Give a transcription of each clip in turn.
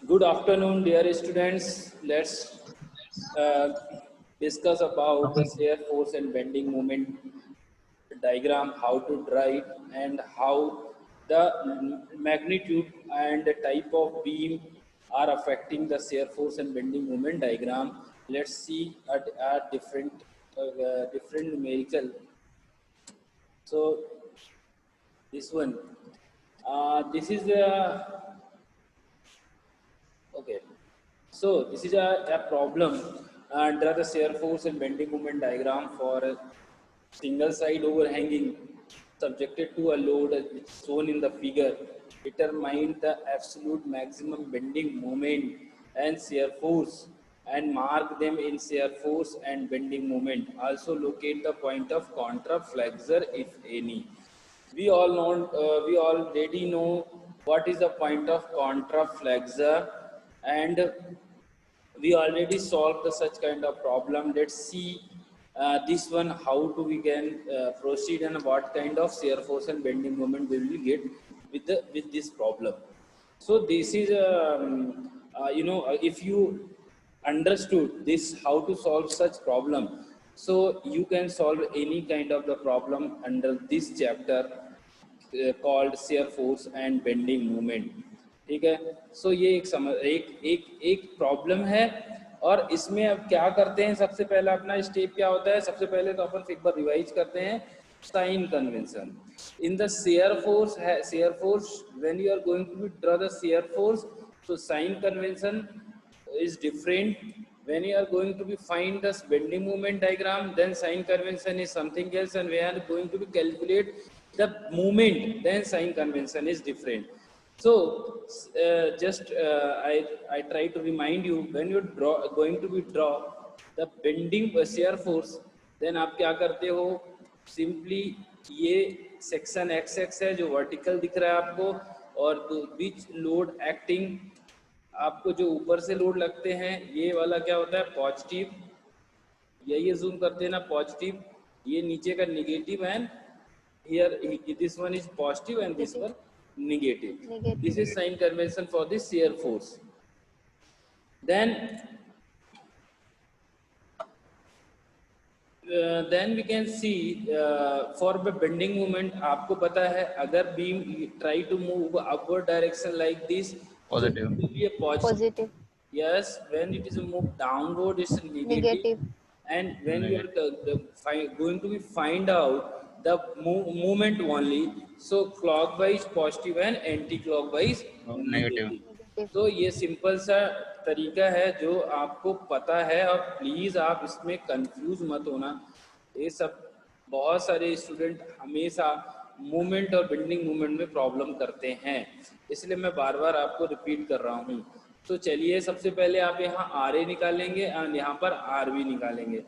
Good afternoon, dear students. Let's uh, discuss about the shear force and bending moment diagram, how to draw it, and how the magnitude and the type of beam are affecting the shear force and bending moment diagram. Let's see a different numerical. So this one, this is the okay. So this is a problem. Draw the shear force and bending moment diagram for a single side overhanging subjected to a load as shown in the figure. Determine the absolute maximum bending moment and shear force and mark them in shear force and bending moment. Also locate the point of contraflexure if any. We already know what is the point of contraflexure, and we already solved the such kind of problem. Let's see this one, how do we can proceed and what kind of shear force and bending moment we will get with this problem. So this is if you understood this how to solve such problem, so you can solve any kind of the problem under this chapter called shear force and bending moment. ठीक है. सो ये एक समझ एक problem है. और इसमें अब क्या करते हैं, सबसे पहला अपना स्टेप क्या होता है, सबसे पहले तो अपन एक बार रिवाइज करते हैं sign convention in the shear force when you are going to be draw the shear force. So sign convention is different. When you are going to be find the bending moment diagram, then sign convention is something else, and we are going to be calculate the moment, then sign convention is different. So I try to remind you, when you going to be draw the bending shear force, then आप क्या करते हो, simply ये section x x है जो vertical दिख रहा है आपको, और बीच लोड एक्टिंग, आपको जो ऊपर से लोड लगते हैं ये वाला क्या होता है पॉजिटिव, ये जूम करते हैं ना पॉजिटिव, ये नीचे का negative, and here this one is positive and this one negative. This is sign convention for the shear force. Then we can see for the bending moment, आपको पता है अगर beam try to move upward direction like this, positive, so it will be a positive. Yes, when it is moved downward, it's negative. And when negative. you are going to be find out the movement only, so clockwise positive and anti-clockwise Negative. तो ये simple सा तरीका है जो आपको पता है, और प्लीज आप इसमें कंफ्यूज मत होना. ये सब बहुत सारे स्टूडेंट हमेशा मूवमेंट और बेंडिंग मूवमेंट में प्रॉब्लम करते हैं, इसलिए मैं बार बार आपको रिपीट कर रहा हूँ. तो चलिए सबसे पहले आप यहाँ आर ए निकालेंगे और यहाँ पर आर बी निकालेंगे.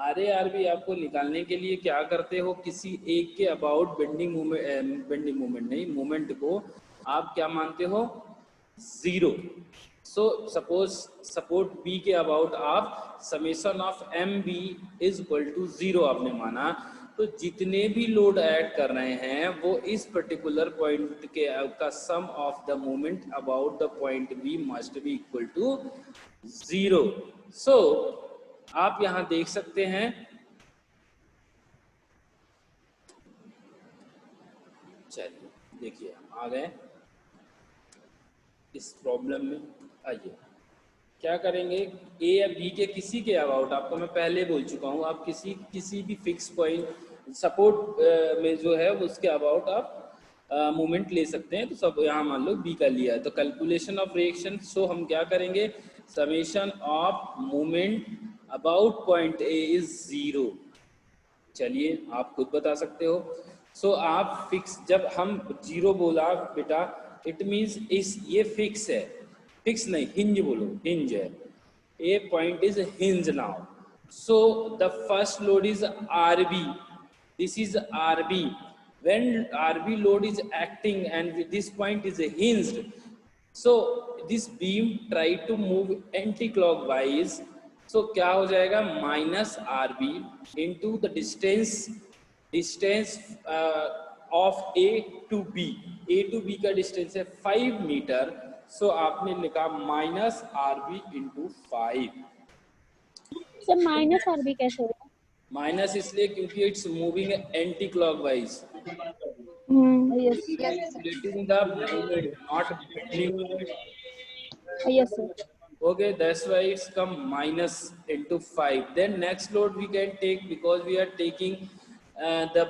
आर ए आर बी आपको निकालने के लिए क्या करते हो, किसी एक के अबाउट बेंडिंग मूवमेंट नहीं, मूवमेंट को आप क्या मानते हो, zero. So suppose support B के अबाउट आप summation of M B is equal to zero आपने माना, तो जितने भी लोड ऐड कर रहे हैं वो इस पर्टिकुलर पॉइंट के का sum of the moment about the point B must be equal to zero. So आप यहां देख सकते हैं, चलिए देखिए हम आ गए इस प्रॉब्लम में. आइए क्या करेंगे, ए या बी के किसी के अबाउट, आपको मैं पहले बोल चुका हूँ, आप किसी भी फिक्स पॉइंट सपोर्ट में जो है उसके अबाउट आप मूवमेंट ले सकते हैं. तो सब यहाँ मान लो बी का लिया है, तो कैलकुलेशन ऑफ रिएक्शन. सो हम क्या करेंगे, summation of movement about point A is zero. चलिए आप खुद बता सकते हो. सो आप फिक्स, जब हम जीरो बोला बेटा, इट मीन्स इस ये फिक्स है, फिक्स नहीं हिंज बोलो, हिंज है, A point is hinge now. So the first load is RB, this is RB. when rb load is acting and this point is hinged, so this beam try to move anti-clockwise. so क्या हो जाएगा, minus R B into the distance of A to B. A to B का distance है 5 metre. So आपने लिखा minus RB into 5। Sir minus RB कैसे होगा? Minus इसलिए क्योंकि it's moving anti clockwise, yes calculating the movement, not bending movement. Yes sir. Okay, that's why it's come minus into 5. Then next load we can take, because we are taking the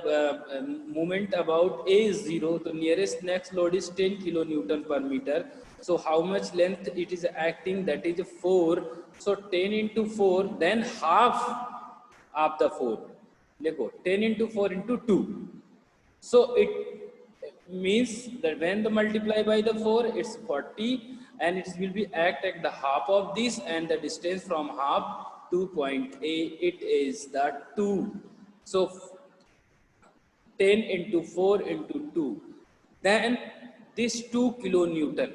moment about A is 0. The nearest next load is 10 kilonewton per meter. So how much length it is acting? That is 4. So 10 into 4, then half of the 4. Lekho 10 into 4 into 2. So it means that when the multiply by the 4, it's 40, and it will be act at the half of this, and the distance from half 2.8, it is the 2. So 10 into 4 into 2, then this 2 kilonewton,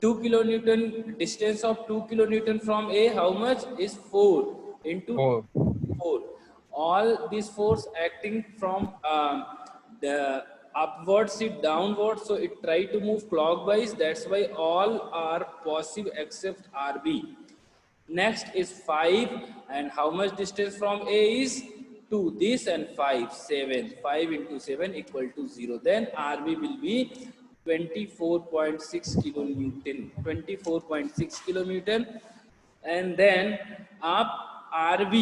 2 kilonewton, distance of 2 kilonewton from A, how much is 4 into 4. All these force acting from the upwards to downwards, so it try to move clockwise. That's why all are positive except RB. Next is 5, and how much distance from A is 2. This and 5, 7. 5 into 7 equal to 0. Then RB will be 24.6 kilonewton. 24.6 kilonewton. And then up RB,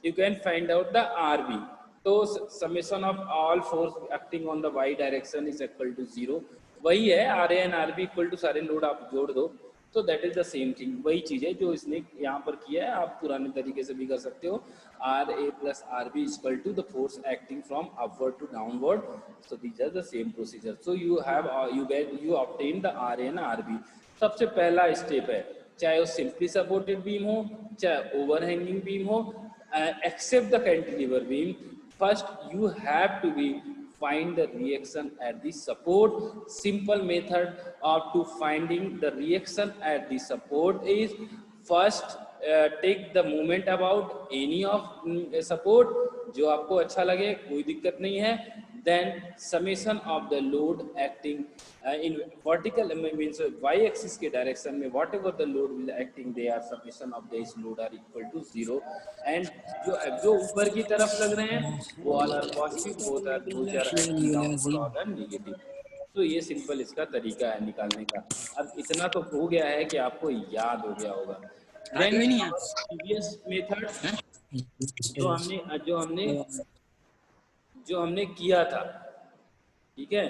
you can find out the RB. So summation of all force acting on the y direction is equal to 0. वही है RA and RB equal to सारे load आप जोड़ दो, तो that is the same thing, वही चीज है जो इसने यहाँ पर किया है। आप पुराने तरीके से भी कर सकते हो, RA plus RB is equal to the force acting from upward to downward. So these are the same procedure. So you have you obtain the RA and RB. सबसे पहला स्टेप है, चाहे वो सिंपली सपोर्टेड बीम हो, चाहे overhanging beam हो, except the cantilever beam, first you have to be find the reaction at the support. Simple method of to finding the reaction at the support is, first take the moment about any of support, जो आपको अच्छा लगे, कोई दिक्कत नहीं है. Then summation of the load acting in vertical, means y axis के direction में whatever the load will acting there, summation of this load are equal to 0. And जो ऊपर की तरफ लग रहे हैं वो all are positive, both are those are acting downward all are negative. तो ये सिंपल इसका तरीका है निकालने का. अब इतना तो हो गया है कि आपको याद हो गया होगा. Then previous method जो हमने किया था, ठीक है,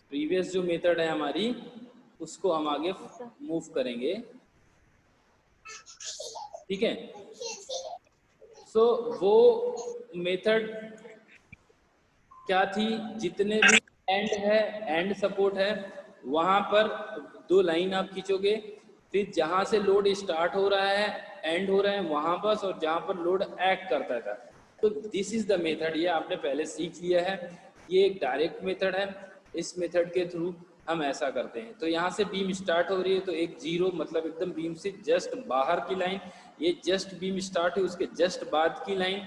प्रीवियस जो मेथड है हमारी, उसको हम आगे मूव करेंगे, ठीक है. सो वो मेथड क्या थी, जितने भी एंड है, एंड सपोर्ट है, वहां पर दो लाइन आप खींचोगे, फिर जहां से लोड स्टार्ट हो रहा है, एंड हो रहा है वहां पर, और जहां पर लोड एक्ट करता था. तो दिस इज द मेथड. ये आपने पहले सीख लिया है. ये एक डायरेक्ट मेथड है. इस मेथड के थ्रू हम ऐसा करते हैं. तो यहाँ से बीम स्टार्ट हो रही है, तो एक जीरो मतलब एकदम बीम से जस्ट बाहर की लाइन, ये जस्ट बीम स्टार्ट है उसके जस्ट बाद की लाइन.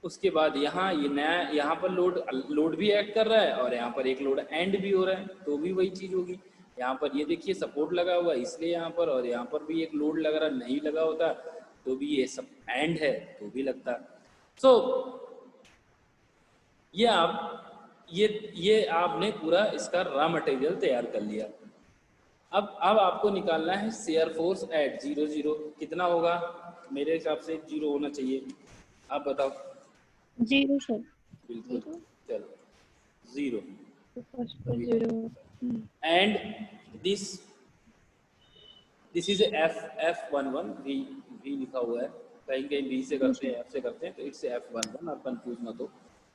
उसके बाद यहाँ ये नया, यहाँ पर लोड भी एक्ट कर रहा है, और यहाँ पर एक लोड एंड भी हो रहा है, तो भी वही चीज होगी. यहाँ पर ये देखिए सपोर्ट लगा हुआ है इसलिए यहाँ पर, और यहाँ पर भी एक लोड लग रहा, नहीं लगा होता तो भी ये सब एंड है तो भी लगता. सो ये आपने पूरा इसका रॉ मटेरियल तैयार कर लिया. अब आपको निकालना है शेयर फोर्स एट 0 0. कितना होगा? मेरे हिसाब से 0 होना चाहिए. आप बताओ. 0 सर. बिल्कुल, चलो 0. And this is F11. V लिखा हुआ है, कहीं V से करते हैं, F से करते हैं, तो इट्स F11, आप कंफ्यूज मत हो.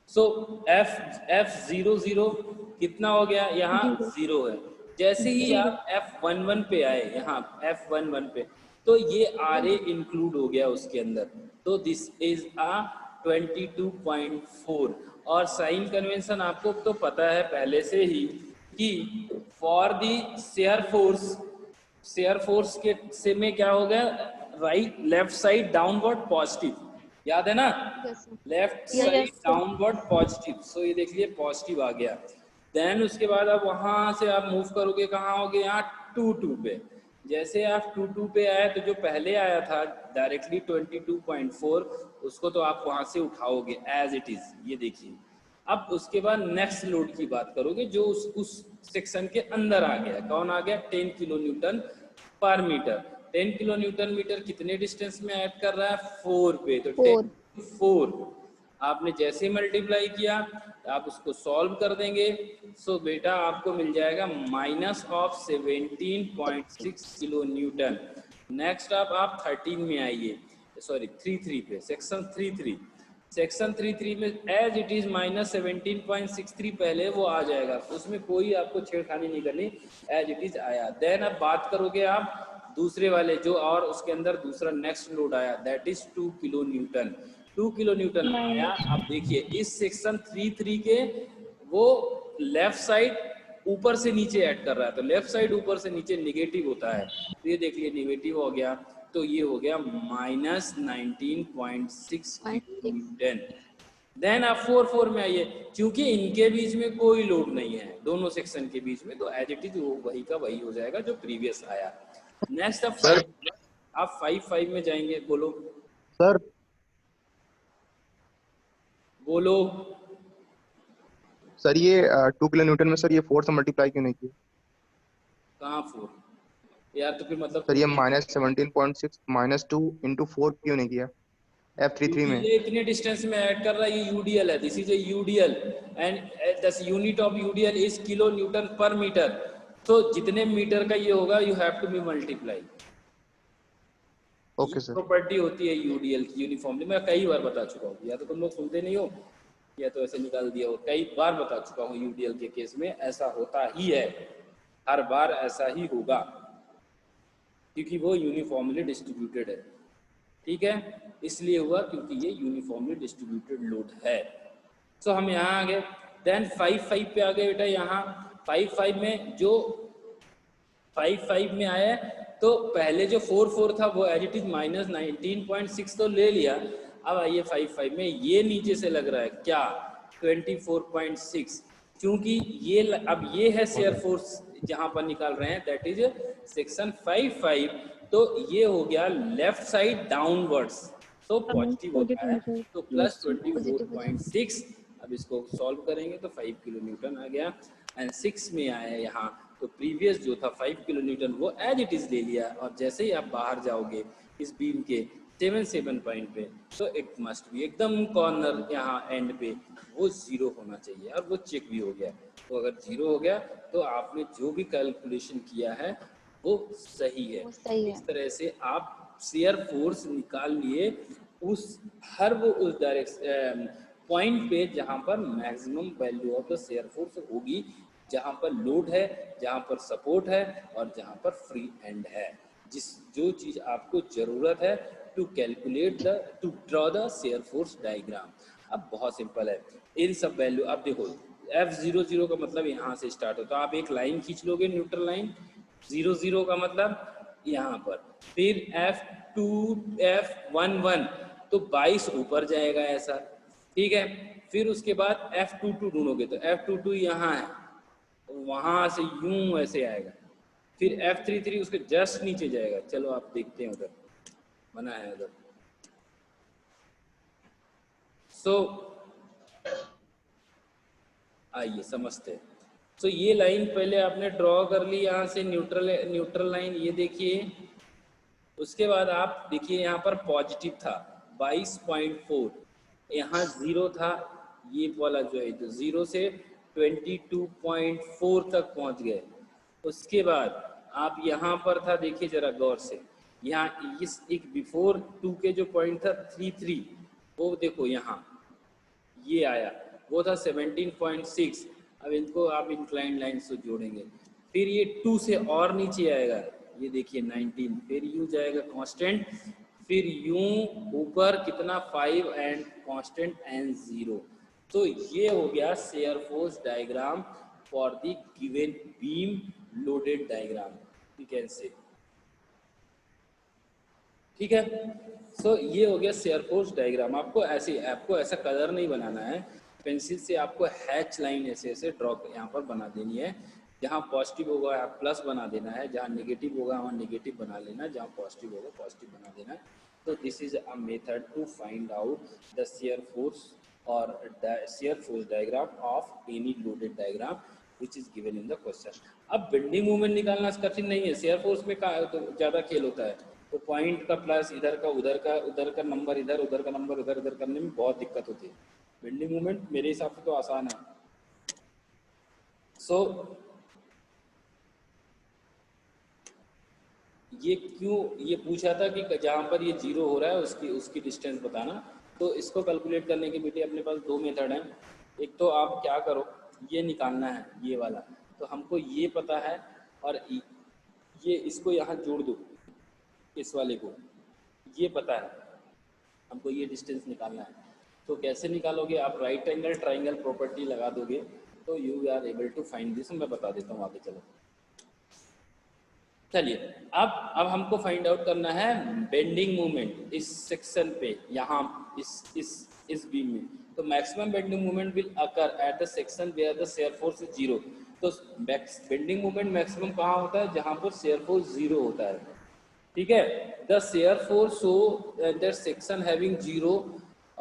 सो F00 कितना हो गया? यहाँ 0 है. जैसे ही आप F11 पे आए, यहाँ F11 पे, तो ये RA इंक्लूड हो गया उसके अंदर. तो दिस इज a 22.4. और साइन कन्वेंशन आपको तो पता है पहले से ही कि फॉर दी शेयर फोर्स के से में क्या हो गया, right left side downward positive, याद है ना? Left side downward positive. So ये देख लिए पॉजिटिव आ गया. देन उसके बाद आप वहां से आप मूव करोगे, कहाँ होगे, यहाँ 2 पे। जैसे आप 2 पे आए तो जो पहले आया था डायरेक्टली 22.4, उसको तो आप वहां से उठाओगे एज इट इज, ये देखिए। अब उसके बाद नेक्स्ट लोड की बात करोगे जो उस सेक्शन के अंदर आ गया। कौन आ गया, 10 kilo newton per metre. 10 kilo newton metre कितने डिस्टेंस में ऐड कर रहा है, 4 पे, तो 4। 4 आपने जैसे मल्टीप्लाई किया आप उसको सॉल्व कर देंगे। सो बेटा आपको मिल जाएगा minus of 17.6 kilo Newton. Next आप 13 में आइए, सॉरी 33 पे, सेक्शन 33। सेक्शन 33 में एज इट इज माइनस 17.63 पहले वो आ जाएगा, उसमें कोई आपको छेड़खानी नहीं करनी, एज इट इज आया। देन अब बात करोगे आप दूसरे वाले जो, और उसके अंदर दूसरा नेक्स्ट लोड आया that is 2 kilo Newton. 2 kilo Newton आया। अब देखिए इस सेक्शन 33 के वो लेफ्ट साइड ऊपर से नीचे ऐड कर रहा है, तो लेफ्ट साइड ऊपर से नीचे निगेटिव होता है, तो ये देख लिए निगेटिव हो गया, तो ये हो गया माइनस 19.6 किलो न्यूटन। देन आप 4 में आइए, क्योंकि इनके बीच में कोई लोड नहीं है दोनों सेक्शन के बीच में, तो एज इट इज वही का वही हो जाएगा जो प्रीवियस आया। नेक्स्ट आप सर 5, आप 5 में जाएंगे, बोलो सर बोलो। सर ये 2 किलो न्यूटन में सर ये 4 से मल्टीप्लाई क्यों नहीं किया? कहाँ 4 यार, तो फिर मतलब सर ये माइनस 17.6 माइनस 2 इंटू 4 क्यों नहीं किया F33 क्योंकि में? ये इतने डिस्टेंस में ऐड कर रहा है, ये यूडीएल है, this is a UDL and the unit of UDL is kilo newton per metre. तो जितने मीटर का ये होगा you have to be multiply. ये ओके सर। प्रॉपर्टी होती है यूडीएल की यूनिफॉर्मली, मैं कई बार बता चुका हूँ, या तो तुम लोग सुनते नहीं हो या तो ऐसे निकाल दिया हो, कई बार बता चुका हूँ यूडीएल के केस में ऐसा होता ही है, हर बार ऐसा ही होगा, क्योंकि वो यूनिफॉर्मली डिस्ट्रीब्यूटेड है। ठीक है, इसलिए हुआ क्योंकि ये यूनिफॉर्मली डिस्ट्रीब्यूटेड लोड है। सो हम यहाँ आ गए, देन 5 पे आ गए बेटा। यहाँ 5 में जो 5 में आया, तो पहले जो 4 था वो एज इट इज माइनस 19.6 तो ले लिया। अब आइए 5 में, ये नीचे से लग रहा है क्या, 24.6, क्योंकि ये अब ये है शेयर फोर्स जहां पर निकाल रहे हैं, दैट इज सेक्शन 5, तो ये हो गया लेफ्ट साइड डाउनवर्ड्स, तो पॉजिटिव होता है, तो प्लस 24.6। अब इसको सॉल्व करेंगे तो 5 किलो न्यूटन आ गया, एंड 6 में आया यहाँ, तो प्रीवियस जो था 5 किलो न्यूटन वो एज इट इज ले लिया, और जैसे ही आप बाहर जाओगे इस बीम के 7 पॉइंट पे, तो इट मस्ट भी एकदम कॉर्नर यहाँ एंड पे वो 0 होना चाहिए, और वो चेक भी हो गया। तो अगर 0 हो गया तो आपने जो भी कैलकुलेशन किया है वो सही है। इस तरह से आप शेयर फोर्स निकाल लिए उस हर वो उस डायरेक्शन पॉइंट पे जहां पर maximum value of the shear force होगी, जहां पर लोड है, जहां पर सपोर्ट है, और जहां पर फ्री एंड है, जो चीज आपको जरूरत है to calculate the to draw the shear force diagram. अब बहुत सिंपल है, इन सब वैल्यू आप देखो, F00 का मतलब यहाँ से स्टार्ट हो, तो आप एक लाइन खींच लोगे न्यूट्रल लाइन, 00 का मतलब यहाँ पर, फिर F2 F11 तो 22 ऊपर जाएगा ऐसा, ठीक है। फिर उसके बाद F22 ढूंढोगे तो F22 यहाँ है, तो वहां से यूं ऐसे आएगा, फिर F33 उसके जस्ट नीचे जाएगा। चलो आप देखते हैं उधर बना है उधर। सो आइए समझते हैं। सो ये लाइन पहले आपने ड्रॉ कर ली, यहाँ से न्यूट्रल लाइन, ये देखिए। उसके बाद आप देखिए यहाँ पर पॉजिटिव था 22.4, यहाँ 0 था, ये वाला जो है, तो 0 से 22.4 तक पहुँच गए। उसके बाद आप यहाँ पर था, देखिए जरा गौर से, यहाँ इस एक बिफोर 2 के जो पॉइंट था 33, वो देखो यहाँ ये आया, वो था 17.6। अब इनको आप इंक्लाइन लाइन से जोड़ेंगे, फिर ये 2 से और नीचे आएगा, ये देखिए 19, फिर यूं जाएगा कांस्टेंट, फिर यूं ऊपर कितना 5 एंड कांस्टेंट एंड 0। तो ये हो गया share force diagram for the given beam loaded diagram, you can say, ठीक है। सो ये हो गया शेयर फोर्स डायग्राम। आपको ऐसा कलर नहीं बनाना है, पेंसिल से आपको हैच लाइन ऐसे ऐसे ड्रॉ यहाँ पर बना देनी है। जहाँ पॉजिटिव होगा प्लस बना देना है, जहाँ नेगेटिव होगा वहाँ नेगेटिव बना लेना है, जहाँ पॉजिटिव होगा पॉजिटिव बना देना है। तो this is a method to find out the shear force और shear force diagram of any loaded diagram which is given in the question. अब बेंडिंग मूवमेंट निकालना कठिन नहीं है, शियर फोर्स में तो ज़्यादा खेल होता है। तो पॉइंट का प्लस इधर का उधर का नंबर इधर, उधर का नंबर उधर करने में बहुत दिक्कत होती है। बेंडिंग मूवमेंट मेरे हिसाब से तो आसान है। सो ये क्यों ये पूछा था कि जहाँ पर ये 0 हो रहा है उसकी डिस्टेंस बताना। तो इसको कैलकुलेट करने के बेटे अपने पास दो मेथड हैं। एक तो आप क्या करो, ये निकालना है ये वाला, तो हमको ये पता है और ये इसको यहाँ जोड़ दो, इस वाले को, ये पता है हमको ये डिस्टेंस निकालना है। तो कैसे निकालोगे आप, राइट एंगल ट्राइंगल प्रॉपर्टी लगा दोगे तो you are able to find this. मैं बता देता हूँ आगे चलो। चलिए अब हमको फाइंड आउट करना है बेंडिंग मोमेंट इस सेक्शन पे, यहाँ इस बीम में। तो maximum bending moment will occur at the section where the shear force is 0। तो बेंडिंग मोमेंट मैक्सिमम कहाँ होता है, जहाँ पर शियर फोर्स 0 होता है। ठीक है, the shear force so that section having 0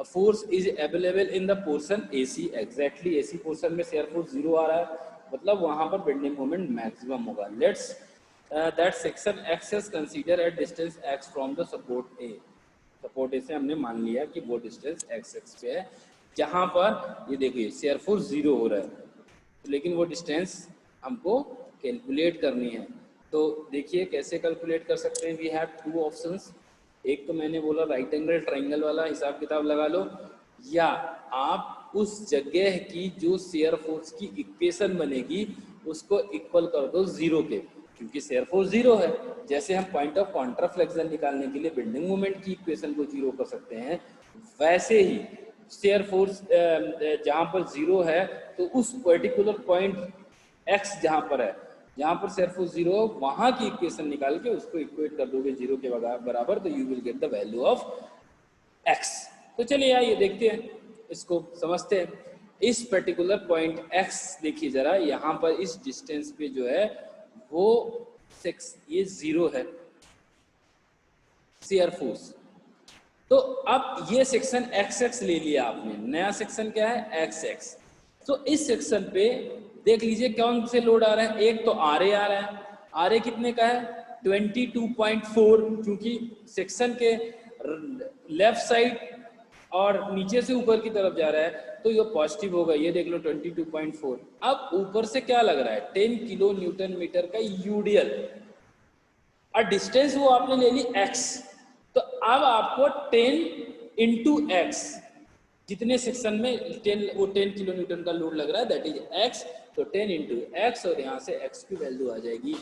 force is available in the portion AC। Exactly AC portion में शियर फोर्स 0 आ रहा है, मतलब वहाँ पर बेंडिंग मोमेंट मैक्सिमम होगा। Let's that section X is considered at distance X from the support A। Support A से हमने मान लिया कि वो डिस्टेंस X पे है, जहाँ पर ये देखिए शियर फोर्स 0 हो रहा है, लेकिन वो डिस्टेंस हमको कैलकुलेट करनी है। तो देखिए कैसे कैलकुलेट कर सकते हैं। We have two options. एक तो मैंने बोला राइट एंगल ट्राइंगल वाला हिसाब किताब लगा लो, या आप उस जगह की जो शियर फोर्स की इक्वेशन बनेगी उसको इक्वल कर दो 0 के, क्योंकि शियर फोर्स 0 है। जैसे हम पॉइंट ऑफ कॉन्ट्राफ्लेक्शन निकालने के लिए बेंडिंग मोमेंट की इक्वेशन को 0 कर सकते हैं, वैसे ही शियर फोर्स जहाँ पर 0 है तो उस पर्टिकुलर पॉइंट X जहाँ पर है, जहाँ पर शियर फोर्स 0 है, वहाँ की इक्वेशन निकाल के उसको इक्वेट कर दोगे 0 के बराबर, तो you will get the value of X। तो चलिए ये देखते हैं, इसको समझते हैं। इस पर्टिकुलर पॉइंट X देखिए जरा, यहाँ पर इस डिस्टेंस पे जो है वो ये 0 है शियर फोर्स। तो अब ये सेक्शन XX ले लिया आपने, नया सेक्शन क्या है XX। तो इस सेक्शन पे देख लीजिए कौन से लोड आ रहा है। एक तो RA आ रहा है, RA कितने का है 22.4, क्योंकि सेक्शन के लेफ्ट साइड और नीचे से ऊपर की तरफ जा रहा है तो ये पॉजिटिव होगा। ये देख लो 22.4। अब ऊपर से क्या लग रहा है 10 किलो न्यूटन मीटर का यूडीएल, और डिस्टेंस वो आपने ले ली X। तो अब आपको 10 इंटू X, जितने सेक्शन में 10 किलो न्यूटन का लोड लग रहा है दैट इज X। तो 10 इंटू X और यहाँ से X की वैल्यू आ जाएगी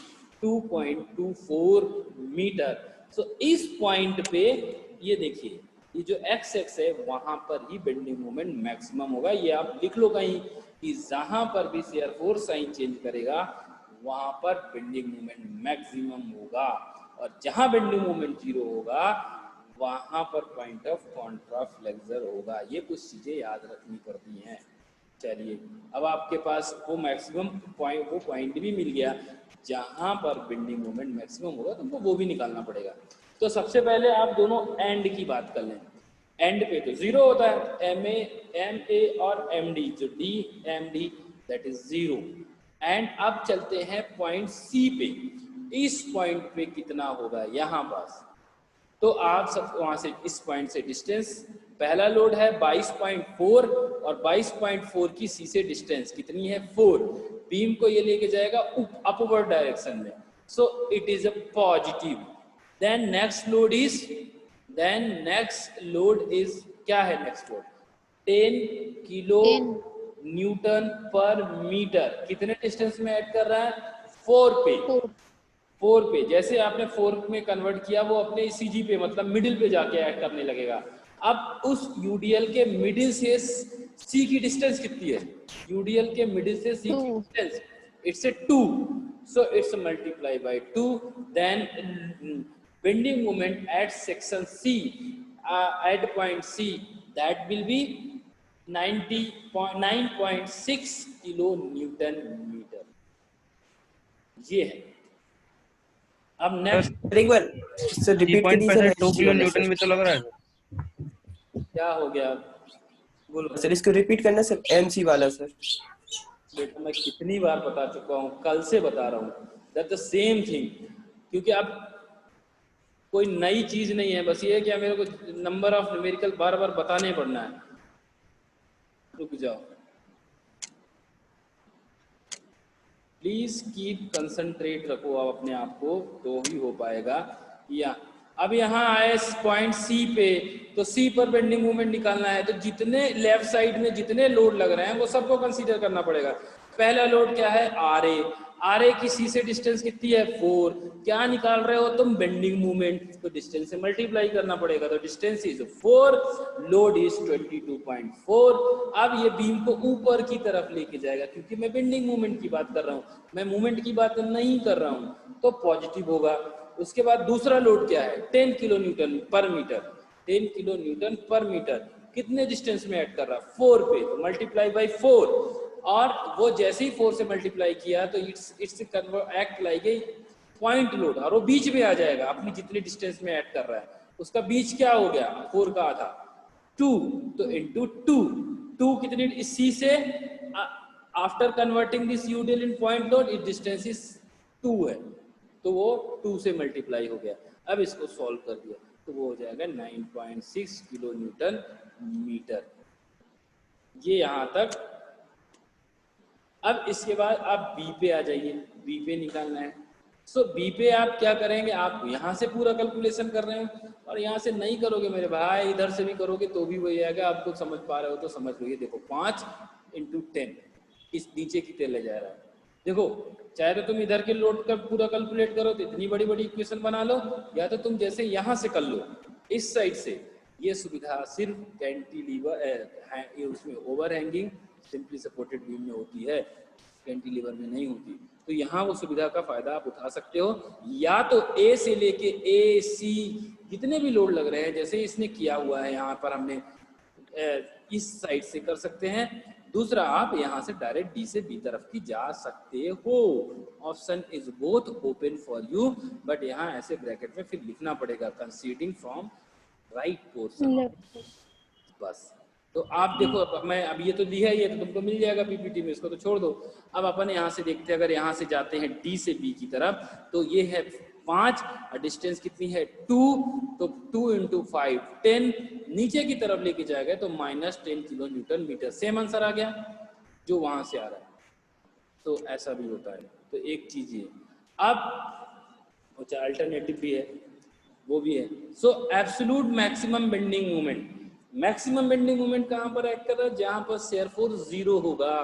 2.24 मीटर। सो इस पॉइंट पे ये देखिए, ये जो X है वहां पर ही बेंडिंग मोमेंट मैक्सिमम होगा। ये आप लिख लो कहीं कि जहां पर भी शियर फोर्स साइन चेंज करेगा वहां पर बेंडिंग मोमेंट मैक्सिमम होगा, और जहां बेंडिंग मोमेंट 0 होगा वहां पर पॉइंट ऑफ कॉन्ट्राफ्लेक्सर होगा। ये कुछ चीजें याद रखनी पड़ती हैं। चलिए अब आपके पास वो मैक्सिमम पॉइंट, वो पॉइंट भी मिल गया जहां पर बेंडिंग मोमेंट मैक्सिमम होगा, तुमको वो भी निकालना पड़ेगा। तो सबसे पहले आप दोनों एंड की बात कर लें। एंड पे तो 0 होता है, MA और MD, जो DMD दैट इज 0। एंड अब चलते हैं पॉइंट C पे। इस पॉइंट पे कितना होगा यहाँ पास, तो आप सब वहां से इस पॉइंट से डिस्टेंस, पहला लोड है 22.4 और 22.4 की C से डिस्टेंस कितनी है 4। बीम को ये लेके जाएगा अपवर्ड डायरेक्शन में, so it is a positive. Then next load is क्या है, next load 10 kilo newton per metre, कितने डिस्टेंस में ऐड कर रहा है 4 पे। जैसे आपने 4 में कन्वर्ट किया वो अपने CG पे मतलब मिडिल पे जाके ऐड करने लगेगा। अब उस UDL के मिडिल से C की डिस्टेंस कितनी है, UDL के मिडिल से C की distance it's a 2, so it's multiply by 2। Then bending moment at section C at point C, that will be 9.6 kilo newton metre, ये है। अब नेक्स्ट एक बार सर रिपीट करिए सर, 3.2 किलो न्यूटन भी तो लग रहा है। क्या हो गया, बोलो सर इसको रिपीट करना सर, एमसी वाला सर। बेटा मैं कितनी बार बता चुका हूँ, कल से बता रहा हूँ, दैट द सेम थिंग। क्योंकि अब कोई नई चीज नहीं है, बस ये है कि मेरे को नंबर ऑफ न्यूमेरिकल बार बार बताने पड़ना है। रुक जाओ, प्लीज कीप कंसंट्रेट रखो आप अपने आप को, तो ही हो पाएगा। या अब यहाँ आए पॉइंट सी पे, तो सी पर बेंडिंग मोमेंट निकालना है, तो जितने लेफ्ट साइड में जितने लोड लग रहे हैं वो सबको कंसीडर करना पड़ेगा। पहला लोड क्या है, आर ए की सी से डिस्टेंस कितनी है 4, क्या निकाल रहे हो तुम, बेंडिंग मोमेंट, तो डिस्टेंस से मल्टीप्लाई करना पड़ेगा, तो डिस्टेंस इज 4, लोड इज 22.4। अब ये बीम को ऊपर की तरफ लेके जाएगा, क्योंकि मैं बेंडिंग मोमेंट की बात कर रहा हूँ, मैं मोमेंट की बात नहीं कर रहा हूँ, तो पॉजिटिव होगा। उसके बाद दूसरा लोड क्या है, 10 kilo newton per metre, 10 kilo newton per metre कितने डिस्टेंस में ऐड कर रहा है, 4 पे, तो मल्टीप्लाई बाई 4, और वो जैसे ही 4 से मल्टीप्लाई किया तो it's act like a point load, और वो बीच में आ जाएगा अपनी जितनी डिस्टेंस में ऐड कर रहा है, उसका बीच क्या हो गया, 4 का आधा 2, तो इंटू 2 कितनी, इस सी से after converting this unit in point load, it distance is 2 है, तो वो 2 से मल्टीप्लाई हो गया। अब इसको सॉल्व कर दिया तो वो हो जाएगा 9.6 किलो न्यूटन मीटर, ये यहां तक। अब इसके बाद आप बी पे आ जाइए, बी पे निकालना है। सो बी पे आप क्या करेंगे, आप यहां से पूरा कैलकुलेशन कर रहे हैं और यहां से नहीं करोगे मेरे भाई, इधर से भी करोगे तो भी वही आएगा। आपको समझ पा रहे हो तो समझ लो, ये देखो 5 × 10 इस नीचे की तरह ले जा रहा है। देखो चाहे तो तुम इधर के लोड का पूरा कैलकुलेट करो तो इतनी बड़ी बड़ी इक्वेशन बना लो, या तो तुम जैसे यहाँ से कर लो इस साइड से। ये सुविधा सिर्फ कैंटिलीवर उसमें over hanging simply supported beam में होती है, कैंटिलीवर में नहीं होती। तो यहाँ वो सुविधा का फायदा आप उठा सकते हो, या तो ए से लेके ए सी जितने भी लोड लग रहे हैं जैसे इसने किया हुआ है यहाँ पर हमने इस साइड से कर सकते हैं। दूसरा आप यहाँ से डायरेक्ट डी से बी तरफ की जा सकते हो, option is both open for you, but यहाँ ऐसे ब्रैकेट में फिर लिखना पड़ेगा कंसीडिंग फ्रॉम राइट पोर्शन, बस। तो आप देखो, अब मैं अब ये तो लिया ही है तो तुमको मिल जाएगा पीपीटी में, इसको तो छोड़ दो। अब अपन यहाँ से देखते हैं, अगर यहाँ से जाते हैं डी से बी की तरफ तो ये है 5 और डिस्टेंस कितनी है 2, तो 2 × 5 10, नीचे की तरफ लेके जाएगा तो -10 kilo newton metre, same answer आ गया जो वहां से आ रहा है। तो ऐसा भी होता है, तो एक चीज ये। अब अच्छा अल्टरनेटिव भी है, वो भी है। सो absolute maximum bending moment, maximum bending moment कहाँ पर एक्ट कर रहा है, जहां पर शेयर फोर्स 0 होगा।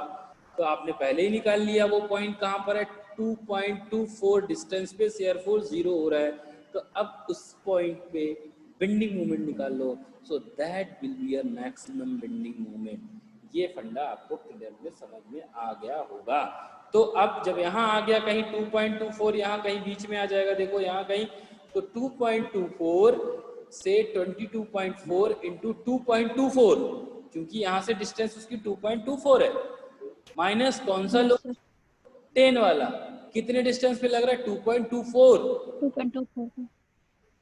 तो आपने पहले ही निकाल लिया वो पॉइंट कहाँ पर है, 2.24 डिस्टेंस पे शेयर फोर्स 0 हो रहा है। तो अब उस पॉइंट पे बेंडिंग मोमेंट निकाल लो, so that will be a maximum bending moment. ये फंडा आपको क्लियर में समझ में आ गया होगा। तो अब जब यहाँ आ गया कहीं 2.24, यहाँ कहीं बीच में आ जाएगा, देखो यहाँ कहीं, तो 2.24 से 22.4 × 2.24, क्योंकि यहाँ से डिस्टेंस उसकी 2.24 है, माइनस कौन सा लो 10 वाला, कितने डिस्टेंस पे लग रहा है 2.24, 2.24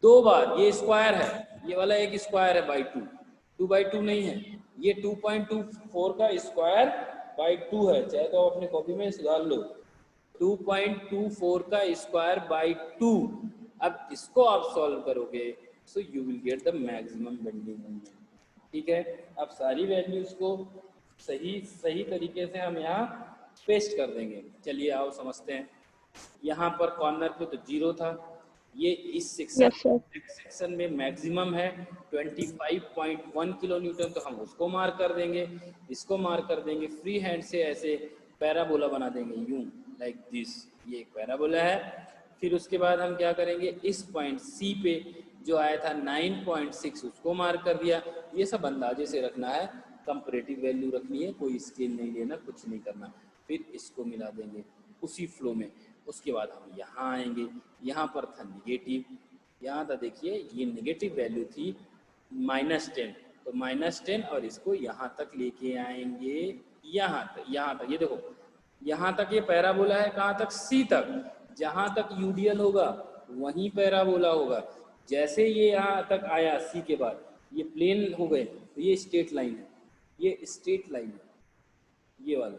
दो बार, ये स्क्वायर है, ये वाला एक स्क्वायर है बाई 2 नहीं है, ये 2.24 का स्क्वायर बाई 2 है, चाहे तो अपने कॉपी में सुधार लो, 2.24 का स्क्वायर बाई 2। अब इसको आप सॉल्व करोगे so you will get the maximum bending moment. ठीक है, अब सारी वैल्यूज को सही तरीके से हम यहाँ पेस्ट कर देंगे। चलिए आओ समझते हैं। यहाँ पर कॉर्नर पे तो 0 था, ये इस सेक्शन में मैक्सिमम है 25.1 किलो न्यूटन, तो हम उसको मार्क कर देंगे, इसको मार्क कर देंगे, फ्री हैंड से ऐसे पैराबोला बना देंगे यूं लाइक दिस, ये एक पैराबोला है। फिर उसके बाद हम क्या करेंगे, इस पॉइंट सी पे जो आया था 9.6 उसको मार्क कर दिया। ये सब अंदाजे से रखना है, कंपैरेटिव वैल्यू रखनी है, कोई स्केल नहीं लेना, कुछ नहीं करना। फिर इसको मिला देंगे उसी फ्लो में। उसके बाद हम यहाँ आएंगे, यहाँ पर था निगेटिव, यहाँ था देखिए ये निगेटिव वैल्यू थी -10, तो -10 और इसको यहाँ तक लेके आएंगे, यहाँ तक ये देखो, यहाँ तक ये पैराबोला है, कहाँ तक, सी तक। जहाँ तक यूडियल होगा वहीं पैराबोला होगा। जैसे ये यहाँ तक आया सी के बाद, ये प्लेन हो गए, तो ये स्ट्रेट लाइन है, ये स्ट्रेट लाइन है, ये वाला।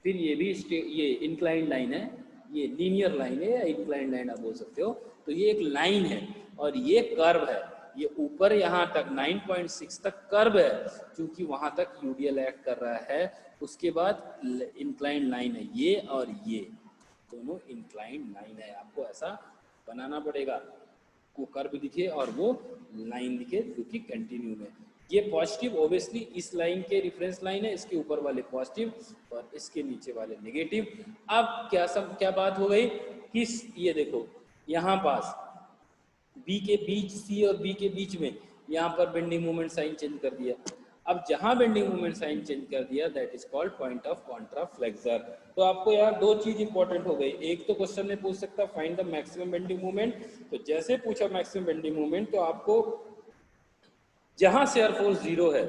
फिर ये भी ये इंक्लाइंड लाइन है, ये लीनियर लाइन है या इंक्लाइंड लाइन आप बोल सकते हो। तो ये एक लाइन है और ये कर्व है, ये ऊपर यहाँ तक 9.6 तक कर्व है, क्योंकि वहाँ तक यूडियल एक्ट कर रहा है। उसके बाद इंक्लाइंड लाइन है ये, और ये दोनों इंक्लाइंड लाइन है। आपको ऐसा बनाना पड़ेगा, को कर्व दिखे और वो लाइन दिखे जो कि कंटिन्यू में। ये पॉजिटिव ऑब्वियसली इस लाइन के रेफरेंस लाइन है, इसके ऊपर वाले पॉजिटिव और इसके नीचे वाले नेगेटिव। अब क्या बात हो गई कि ये देखो यहाँ पास बी के बीच, सी और बी के बीच में यहाँ पर बेंडिंग मोमेंट साइन चेंज कर दिया। अब जहां बेंडिंग मोमेंट साइन चेंज कर दिया, that is called point of contraflexure. तो आपको यार दो चीज इंपॉर्टेंट हो गई। एक तो क्वेश्चन में पूछ सकता find the maximum bending moment, तो जैसे पूछा मैक्सिमम बेंडिंग मोमेंट, तो आपको जहां शेयर फोर्स 0 है,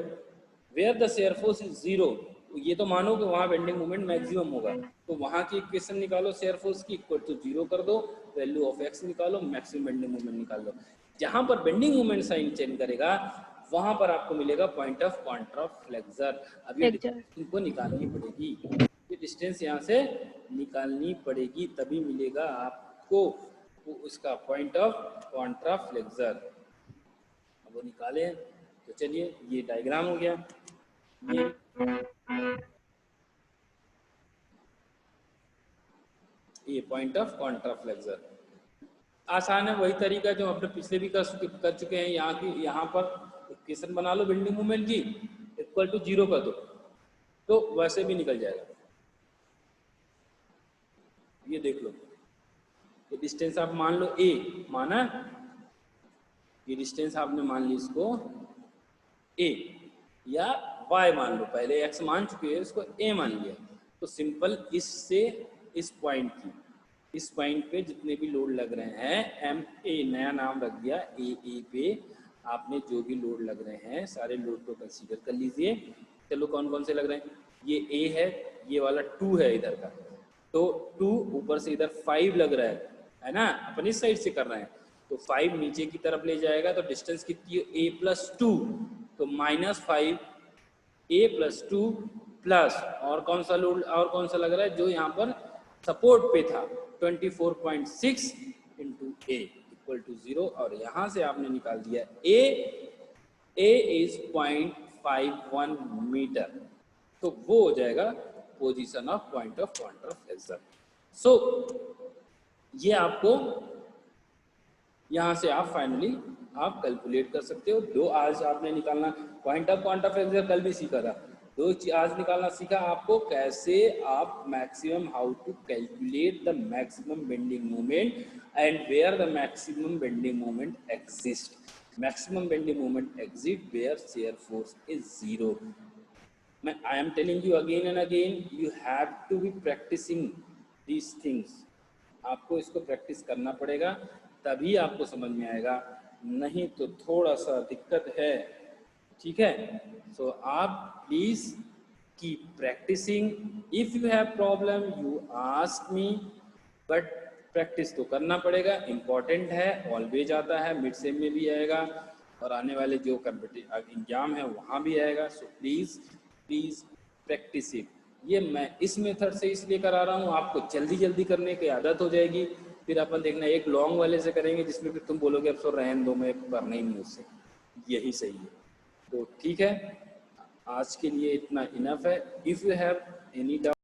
where the shear force is 0, ये तो मानो कि वहां बेंडिंग मोमेंट मैक्सिमम होगा, तो वहां की इक्वेशन निकालो शेयर फोर्स की, इक्वल टू 0 कर दो, वैल्यू ऑफ x निकालो, मैक्सिमम बेंडिंग मोमेंट निकाल दो। जहां पर बेंडिंग मोमेंट साइन चेंज करेगा वहां पर आपको मिलेगा पॉइंट ऑफ कॉन्ट्राफ्लेक्सर। अब ये इनको निकालनी पड़ेगी, ये डिस्टेंस यहाँ से निकालनी पड़ेगी, तभी मिलेगा आपको उसका पॉइंट ऑफ कॉन्ट्राफ्लेक्सर। अब वो निकाले, तो चलिए ये डायग्राम हो गया, ये पॉइंट ऑफ कॉन्ट्राफ्लेक्सर। आसान है, वही तरीका जो हमने पिछले भी कर चुके हैं। यहाँ पर इक्वेशन बना लो बेंडिंग मोमेंट की, इक्वल टू 0 कर दो, तो वैसे भी निकल जाएगा। ये देख लो, ये डिस्टेंस आप मान लो a, माना ये डिस्टेंस आपने मान ली इसको a, या y मान लो, पहले x मान चुके हैं, इसको a मान लिया। तो सिंपल इससे इस पॉइंट की, इस पॉइंट पे जितने भी लोड लग रहे हैं, MA नया नाम रख दिया, AA पे आपने जो भी लोड लग रहे हैं सारे लोड को कंसीडर कर लीजिए। चलो कौन कौन से लग रहे हैं, ये A है, ये वाला 2 है इधर का, तो 2 ऊपर से इधर 5 लग रहा है ना, अपन इस साइड से कर रहे हैं, तो 5 नीचे की तरफ ले जाएगा, तो डिस्टेंस कितनी है A+2, तो -5 A+2 प्लस और कौन सा लोड और कौन सा लग रहा है जो यहाँ पर सपोर्ट पे था, 24.6 इंटू A इक्वल टू 0, और यहाँ से आपने निकाल दिया A इज 0.51 मीटर, तो वो हो जाएगा पोजीशन ऑफ पॉइंट ऑफ कॉन्ट्राफ्लेक्सर। सो ये आपको यहाँ से आप फाइनली आप कैलकुलेट कर सकते हो। दो आज आपने निकालना पॉइंट ऑफ कॉन्ट्राफ्लेक्सर, कल भी सीखा था, दो आज निकालना सीखा आपको कैसे आप maximum, how to calculate the maximum bending moment and where the maximum bending moment exist. Maximum bending moment exist where shear force is 0। I am telling you again and again, you have to be practicing these things. आपको इसको practice करना पड़ेगा, तभी आपको समझ में आएगा, नहीं तो थोड़ा सा दिक्कत है, ठीक है। सो आप please keep practising, if you have problem you ask me, but practice तो करना पड़ेगा, इम्पॉर्टेंट है, ऑलवेज आता है, मिड सेम में भी आएगा और आने वाले जो कॉम्पिटिटिव एग्जाम है वहाँ भी आएगा। So please practice it. ये मैं इस मेथड से इसलिए करा रहा हूँ, आपको जल्दी जल्दी करने की आदत हो जाएगी, फिर अपन देखना एक लॉन्ग वाले से करेंगे जिसमें फिर तुम बोलोगे अब सो रहन दो, मैं करना ही नहीं उससे, यही सही है। तो ठीक है, आज के लिए इतना इनफ है। If you have any doubt